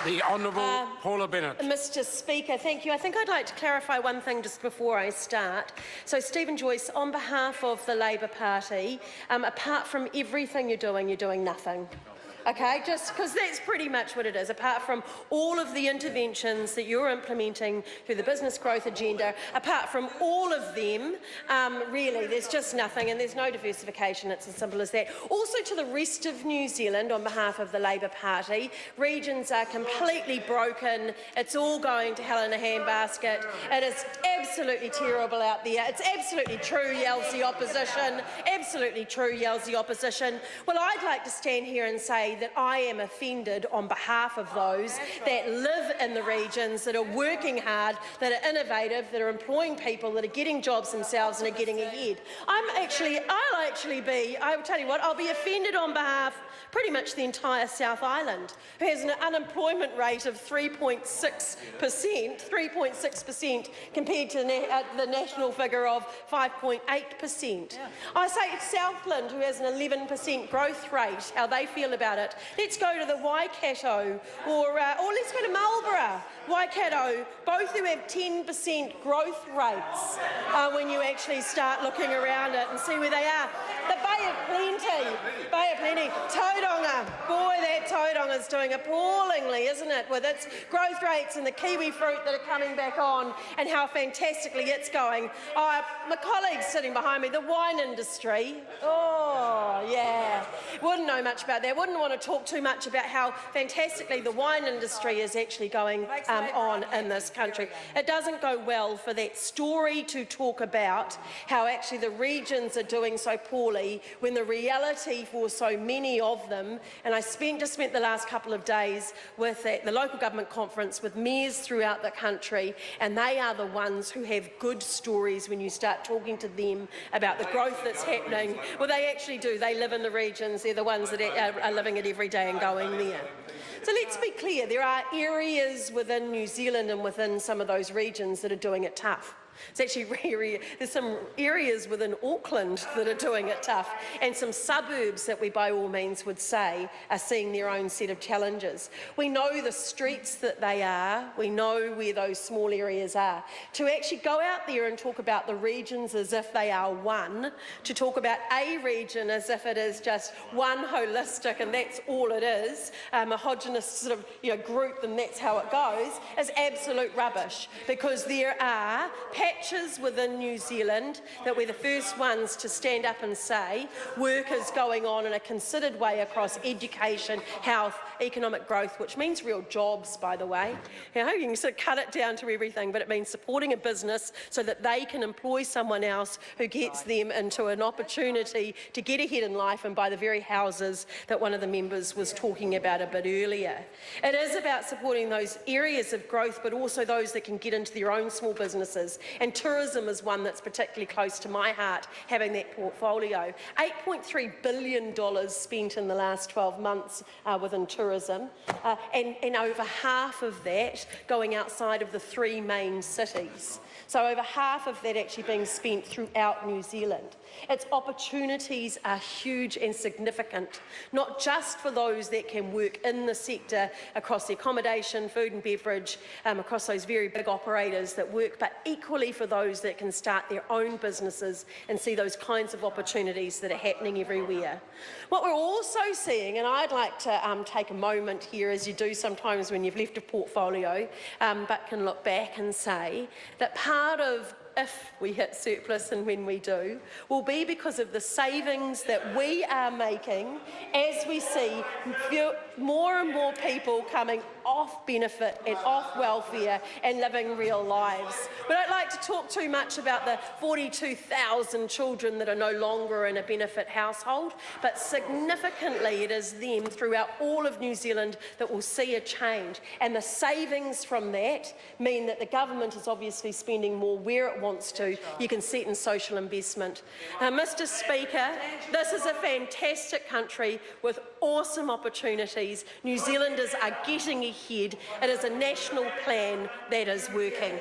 The Honourable Paula Bennett. Mr Speaker, thank you. I think I'd like to clarify one thing just before I start. So, Stephen Joyce, on behalf of the Labor Party, apart from everything you're doing nothing. Okay, just because that's pretty much what it is. Apart from all of the interventions that you're implementing through the business growth agenda, apart from all of them, really, there's just nothing, and there's no diversification. It's as simple as that. Also, to the rest of New Zealand, on behalf of the Labor Party, regions are completely broken. It's all going to hell in a handbasket. It is absolutely terrible out there. It's absolutely true, yells the opposition. Absolutely true, yells the opposition. Well, I'd like to stand here and say that I am offended on behalf of those that live in the regions, that are working hard, that are innovative, that are employing people, that are getting jobs themselves and are getting ahead. I will tell you what, I'll be offended on behalf pretty much the entire South Island, who has an unemployment rate of 3.6% compared to the national figure of 5.8%. I say Southland, who has an 11% growth rate, how they feel about it. Let's go to the Waikato, or let's go to Marlborough. Waikato, both who have 10% growth rates when you actually start looking around it and see where they are. The Bay of Plenty, Tauranga, boy, that Tauranga is doing appallingly, isn't it, with its growth rates and the kiwi fruit that are coming back on and how fantastically it's going. My colleagues sitting behind me, the wine industry, oh yeah, wouldn't know much about that, wouldn't want to talk too much about how fantastically the wine industry is actually going on in this country. It doesn't go well for that story to talk about how actually the regions are doing so poorly when the reality for so many of them, and I just spent the last couple of days with the local government conference with mayors throughout the country, and they are the ones who have good stories when you start talking to them about the growth that's happening. Well, they actually do. They live in the regions. They're the ones that are living it every day and going there. So let's be clear, there are areas within New Zealand and within some of those regions that are doing it tough. It's actually there's some areas within Auckland that are doing it tough, and some suburbs that we by all means would say are seeing their own set of challenges. We know the streets that they are, we know where those small areas are. To actually go out there and talk about the regions as if they are one, to talk about a region as if it is just one holistic and that's all it is, a homogenous sort of group and that's how it goes, is absolute rubbish, because there are patches within New Zealand that we're the first ones to stand up and say work is going on in a considered way across education, health, economic growth, which means real jobs, by the way. You can sort of cut it down to everything, but it means supporting a business so that they can employ someone else who gets them into an opportunity to get ahead in life and buy the very houses that one of the members was talking about a bit earlier. It is about supporting those areas of growth, but also those that can get into their own small businesses. And tourism is one that's particularly close to my heart, having that portfolio. $8.3 billion spent in the last 12 months within tourism, and over half of that going outside of the 3 main cities. So over half of that actually being spent throughout New Zealand. Its opportunities are huge and significant, not just for those that can work in the sector across the accommodation, food and beverage, across those very big operators that work, but equally for those that can start their own businesses and see those kinds of opportunities that are happening everywhere. What we're also seeing, and I'd like to take a moment here, as you do sometimes when you've left a portfolio, but can look back and say that part of if we hit surplus, and when we do, will be because of the savings that we are making as we see more and more people coming off benefit and off welfare and living real lives. We don't like to talk too much about the 42,000 children that are no longer in a benefit household, but significantly it is them throughout all of New Zealand that will see a change. And the savings from that mean that the government is obviously spending more where it wants to. You can see it in social investment. Mr. Speaker, this is a fantastic country with awesome opportunities. New Zealanders are getting ahead. It is a national plan that is working.